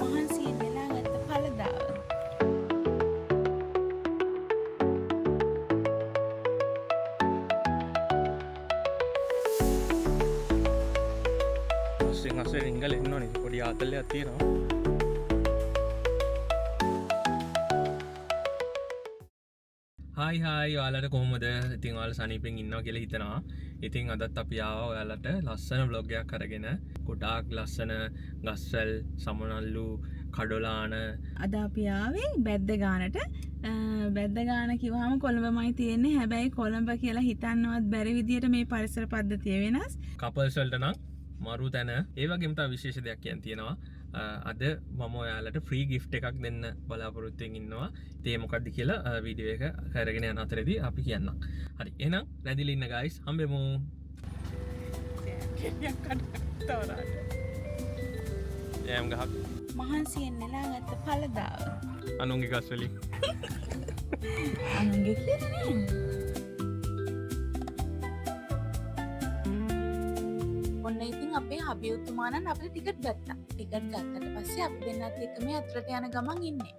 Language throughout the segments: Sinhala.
මහන්සියෙන් නෙලාගත්ත ඵලදාව. අස්සේ රිංගල එන්න ඕනේ පොඩි ආතල්ලයක් තියෙනවා. හායි ඔයාලට කොහොමද? ඉතින් ඔයාලා සනීපෙන් ඉන්නවා කියලා හිතනවා. ඉතින් අදත් අපි ආවා ඔයාලට ලස්සන vlog එකක් අරගෙන. ගොඩාක් ලස්සන ගස්වැල්, සමනල්ලු, කඩොලාන. අද අපි ආවේ බැද්ද ගානට. බැද්ද ගාන කිව්වම කොළඹමයි තියෙන්නේ. හැබැයි කොළඹ කියලා හිතන්නවත් බැරි විදියට මේ පරිසර පද්ධතිය වෙනස්. කපල්ස් වලට නම් මරු තැන. ඒ වගේම තව විශේෂ දෙයක් කියන්න තියෙනවා. අද මම ඔයාලට ෆ්‍රී ගිෆ්ට් එකක් දෙන්න බලාපොරොත්තු වෙමින් ඉන්නවා. ඉතින් ඒ මොකක්ද කියලා වීඩියෝ එක කරගෙන යන අතරේදී අපි කියන්නම්. හරි. එහෙනම් රැඳිලා ඉන්න guys හම්බෙමු. යම් ගහක් මහන්සියෙන් නෙලාගත්ත ඵලදාව. අනුන්ගේ ගස් වලින්. අනුන්ගේ කියන්නේ ඔන්න ඉතින් අපේ හබියුතුමාණන් අපිට ටිකට් ගත්තා. ටිකට් ගත්තට පස්සේ අපි දෙන්නත් එක්ක මේ අතරට යන ගමන් ඉන්නේ.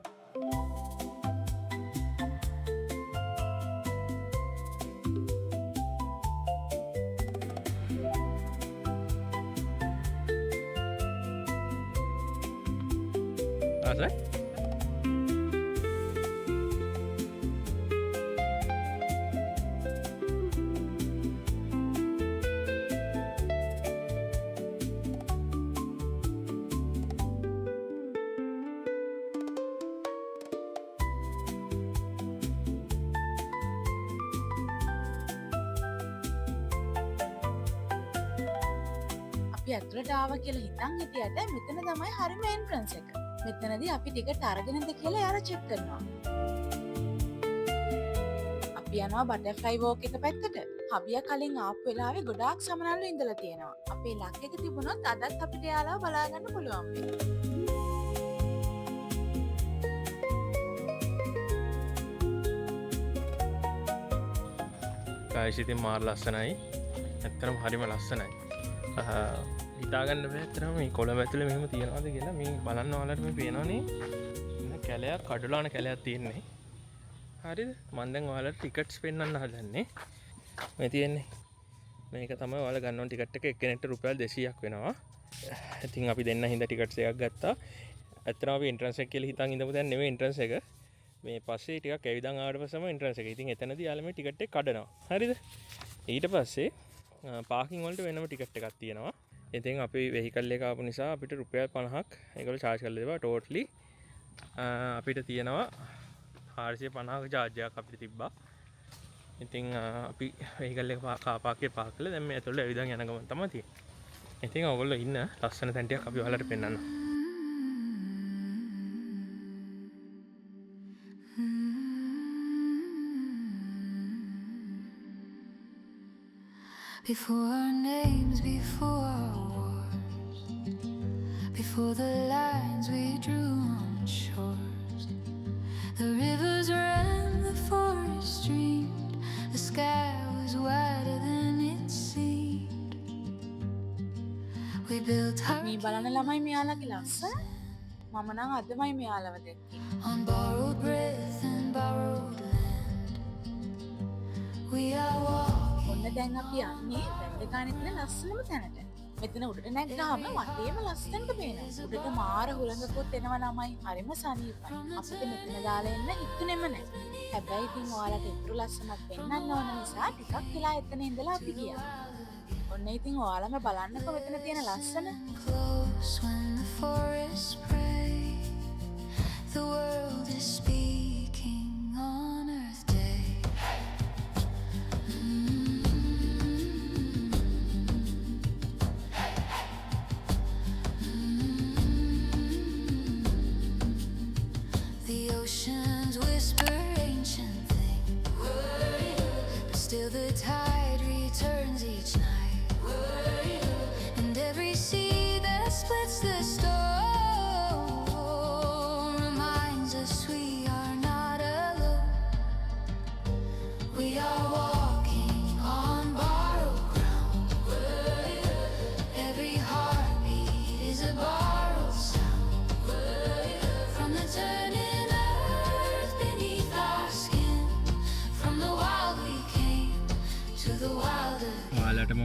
ආසයි. අපි ඇතුළට ආවා කියලා හිතන් හිටියට මෙතන තමයි හරිම එන්ට්‍රන්ස් එක. මෙතනදී අපි ටිකට් අරගෙනද කියලා යාර චෙක් කරනවා. අපි යනවා බටර්ෆ්ලයි වෝක් එක පැත්තට. හබියා කලින් ආපු වෙලාවේ ගොඩාක් සමනල්ලු ඉඳලා තියෙනවා. අපේ ලක් එක තිබුණොත් අදත් අපිට යාළුවා බලා ගන්න පුළුවන් වෙයි. guys ඉතින් මාර ලස්සනයි. ඇත්තටම හරිම ලස්සනයි. හිතාගන්න බෑ ඇත්තටම මේ කොළඹ ඇතුලේ මෙහෙම තියනවාද කියලා. මේ බලන්න ඔයාලට මේ පේනවනේ කැලයක්, කඩලාන කැලයක් තියෙන්නේ. හරිද? මම දැන් ඔයාලට ටිකට්ස් පෙන්වන්න හදන්නේ. මේ තියෙන්නේ මේක තමයි ඔයාලා ගන්න ඕන ටිකට් එක. එක්කෙනෙක්ට රුපියල් 200ක් වෙනවා. ඉතින් අපි දෙන්න හින්දා ටිකට්ස් එකක් ගත්තා. ඇත්තටම අපි එන්ට්‍රන්ස් එක කියලා හිතන් ඉඳපු දැන් නෙමෙයි එන්ට්‍රන්ස් එක. මේ පස්සේ ටිකක් ඇවිදන් ආවට පස්සම එන්ට්‍රන්ස් එක. ඉතින් එතනදී යාළුවා මේ ටිකට් එක කඩනවා. හරිද? ඊට පස්සේ පාකින් වලට වෙනම ටිකට් එකක් තියෙනවා. ඉතින් අපි වෙහිකල් එක ආපු නිසා අපිට රුපියල් 50ක් ඒගොල්ලෝ charge කරලා දෙනවා. ටෝටලි අපිට තියෙනවා 450ක charge එකක් අපිට තිබ්බා. ඉතින් අපි වෙහිකල් එක පාර්කේ පාක් කළා. දැන් මේ ඇතුළේ ඇවිදන් යන ගමන් තමයි තියෙන්නේ. ඉතින් ඔයගොල්ලෝ ඉන්න ලස්සන තැන් ටිකක් අපි ඔයාලට පෙන්නන්නම්. Before our names, before our wars, before the lines we drew on shores, the rivers ran, the forest streamed, the sky was wider than it seemed. We built our මේ බලන ළමයි මෙයාලගේ ලස්සන. මම නම් අදමයි මෙයාලව දැක්කේ. on borrowed breath and borrowed land. We are walking. ඔන්න දැන් අපි යන්නේ බැද්ද ගානේ තියෙන ලස්සනම තැනට. මෙතන උඩට නැග්ගාම වටේම ලස්සනට පේනවා. උඩට මාර හුළඟකුත් එනවා ළමයි. හරිම සනීපයි. අපිට මෙතන දාලා එන්න හිතුනේම නැහැ. හැබැයි ඉතින් ඔයාලට ඉතුරු ලස්සනක් පෙන්වන්න ඕන නිසා ටිකක් වෙලා එතන ඉඳලා අපි ගියා. ඔන්න ඉතින් ඔයාලම බලන්නකෝ මෙතන තියෙන ලස්සන. Close when the forests pray, the world is speaking on Earth Day. The oceans whisper ancient things, but still the tide returns each night. And every sea that splits the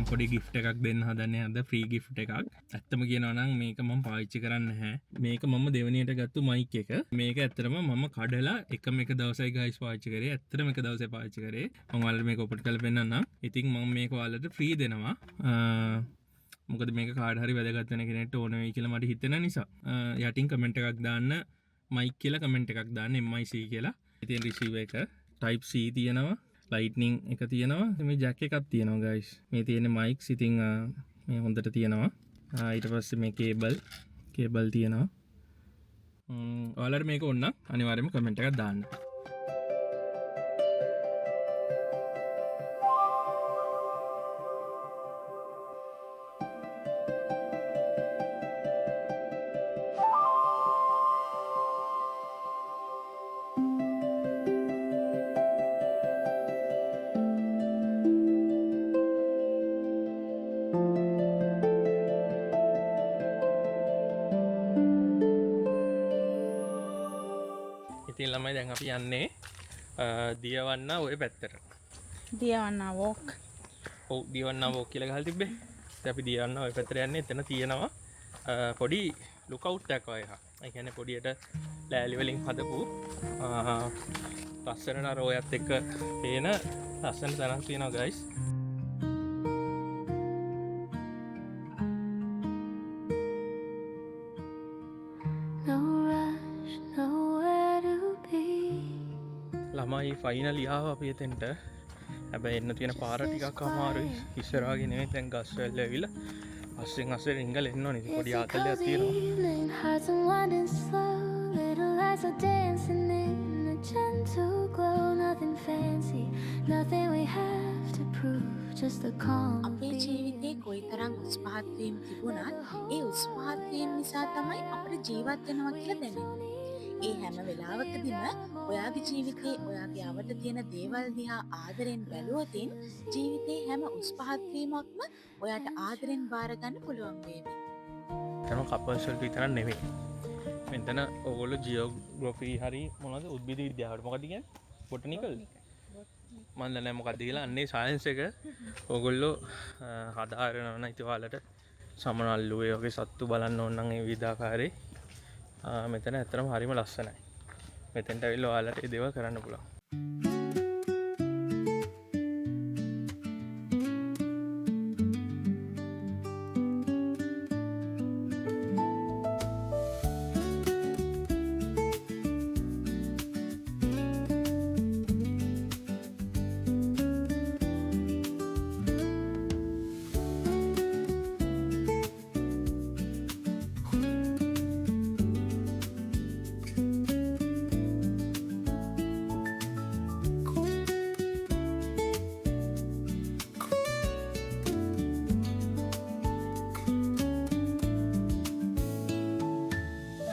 පොඩි ගිෆ්ට් එකක් දෙන්න හදන්නේ අද ෆ්‍රී ගිෆ්ට් එකක්. ඇත්තම කියනවා නම් මේක මම පාවිච්චි කරන්නේ නැහැ. මේක මම දෙවෙනියට ගත්තු මයික් එක. මේක ඇත්තටම මම කඩලා එකම එක දවසයි ගයිස් පාවිච්චි කරේ. ඇත්තටම එක දවසේ පාවිච්චි කරේ. මම ඔයාලට මේක ඔපන් කරලා පෙන්නන්නම්. ඉතින් මම මේක ඔයාලට ෆ්‍රී දෙනවා. මොකද මේක කාඩ් හරි වැදගත් වෙන කෙනෙක්ට ඕන වෙයි කියලා මට හිතෙන නිසා. යටින් කමෙන්ට් එකක් දාන්න මයික් කියලා කමෙන්ට් එකක් දාන්න MIC කියලා. ඉතින් රිසීවර් එක type C තියෙනවා. ලයිට්නිං එක තියෙනවා. මේ ජැක් එකක් තියෙනවා ගයිස්. මේ තියෙන්නේ මයික්ස්. ඉතින් මේ හොඳට තියෙනවා. ඊට පස්සේ මේ කේබල් තියෙනවා. ඔයාලට මේක ඕන නම් අනිවාර්යයෙන්ම කමෙන්ට් එකක් දාන්න. ඉතින් ළමයි දැන් අපි යන්නේ දියවන්න ওই පැත්තට. දියවන්න වෝක්. ඔව් දියවන්න වෝක් කියලා ගහලා තිබ්බේ. ඉතින් අපි දියවන්න ওই පැත්තට යන්නේ. එතන තියෙනවා පොඩි ලුක්අවුට් එකක් වගේ එකක්. ඒ කියන්නේ පොඩියට ලෑලි වලින් හදපු ලස්සන නරෝයත් එක්ක පේන ලස්සන තැනක් තියෙනවා ගයිස්. ළමයි ෆයිනල් යාව අපි එතෙන්ට. හැබැයි එන්න තියෙන පාර ටිකක් අමාරුයි. ඉස්සරහා නෙමෙයි දැන් ගස් වැල් ඇවිල්ලා අස්සෙන් අස්සෙන් රිංගල එන්න ඕනේ. පොඩි ආතල්ලයක් තියෙනවා. අපේ ජීවිතේ කොයිතරම් උස්පහත් වීම තිබුණත් ඒ උස්පහත් වීම නිසා තමයි අපිට ජීවත් වෙනවා කියලා දැනෙන්නේ. ඒ හැම වෙලාවකදීම ඔයාගේ ජීවිතේ ඔයාගේ අවට තියෙන දේවල් දිහා ආදරෙන් බැලුවොතින් ජීවිතේ හැම උස්පහත් වීමක්ම ඔයාට ආදරෙන් බාර ගන්න පුළුවන් වේවි. තම කපල්ස් වලට විතරක් නෙමෙයි. මෙතන ඕගොල්ලෝ ජියෝග්‍රැෆි හරි මොනවද උද්භිද විද්‍යාවට මොකද කියන්නේ? බොටනිකල්. මම දන්නේ මොකක්ද කියලා. අන්නේ සයන්ස් එක ඕගොල්ලෝ හදාරනවා නම් ඉතින් ඔයාලට සමනල්ලු ඒ වගේ සත්තු බලන්න ඕන නම් ඒ විවිධාකාරේ මෙතන ඇත්තටම හරිම ලස්සනයි. මෙතෙන්ට ඇවිල්ලා ඔයාලට ඒ දේවල් කරන්න පුළුවන්.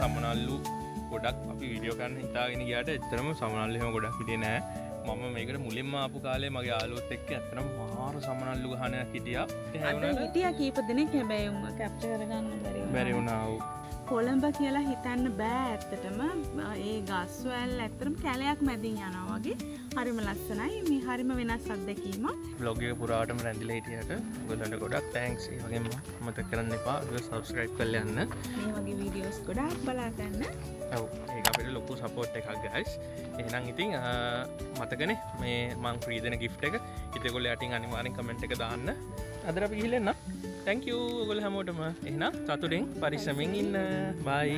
සමනල්ලු ගොඩක් අපි වීඩියෝ කරන්න හිතාගෙන ගියාට ඇත්තටම සමනල්ලු එහෙම ගොඩක් හිටියේ නෑ. මම මේකට මුලින්ම ආපු කාලේ මගේ යාළුවොත් එක්ක ඇත්තටම මාර සමනල්ලු ගහනයක් හිටියා. අද හිටියා කීප දෙනෙක් හැබැයි උන්ව කැප්චර් කරගන්න බැරි වුණා. කොළඹ කියලා හිතන්න බෑ ඇත්තටම. ඒ ගස්වැල් ඇත්තටම කැලයක් මැදින් යනවා වගේ. හරිම ලස්සනයි. මේ හරිම වෙනස් අත්දැකීමක්. vlog එක පුරාටම රැඳිලා හිටියට ඔයගොල්ලන්ට ගොඩක් thanks. ඒ වගේම අමතක කරන්න එපා. subscribe කරලා යන්න. මේ වගේ වීඩියෝස් ගොඩක් බලා ගන්න. ඔව් ඒක අපිට ලොකු support එකක් guys. එහෙනම් ඉතින් මතකනේ මේ මං free දෙන gift එක. ඉතින් ඔයගොල්ලෝ යටින් අනිවාර්යෙන් comment එක දාන්න. අද අපි ගිහින් එන්න. thank you ඔයගොල්ලෝ හැමෝටම. එහෙනම් සතුටින් පරිස්සමින් ඉන්න. bye.